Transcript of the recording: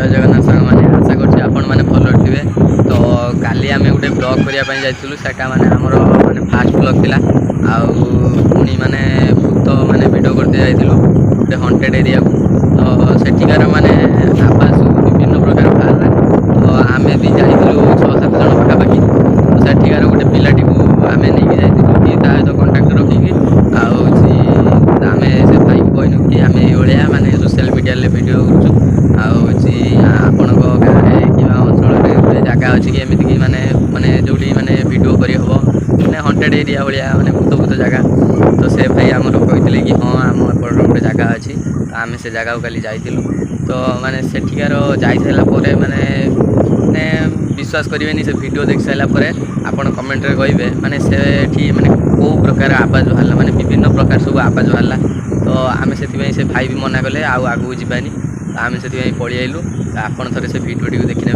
जय जगन्नाथ सांग मैंने आशा करछि आपण मैंने भल थे। तो काली आम गोटे ब्लॉग करने जाइलु सेटा माने आमर माने फास्ट ब्लॉग थिला पुणी माने भूत माने वीडियो करते जाइलु गोटे हंटेड एरिया को। तो सेठिकार माने आवाज विभिन्न प्रकार बाहर तो आम भी जाइलु 6-7 जन पाखापाखि। तो सेठिकार गोटे पिलाटी को आम नहीं जाइलु कि ता सहित कंटाक्ट रखिकी आम से भाई को कहनु कि आम ये माने सोशल मीडिया वीडियो करूँ आपण गाँव कि अंचल जगह अच्छी कि एमती कि माने माने जो माने वीडियो करी हम माने हंटेड एरिया भाया माने भूत भूत जगह। तो से भाई आमर कहते कि हाँ आम एपट गोटे जगह अच्छी तो आम से जगह को काली जाइलु। तो माने सेठिकार जाइला माने माने विश्वास करेंगे से वीडियो देख सारापर आपड़ कमेंट रे कहे माने से माने कौ प्रकार आवाज बाहर माने विभिन्न प्रकार सब आवाज बाहर। तो आम से भाई भी मना कले आगू जावानी आम से पलि आइलु। आपड़ थे से वीडियो देखने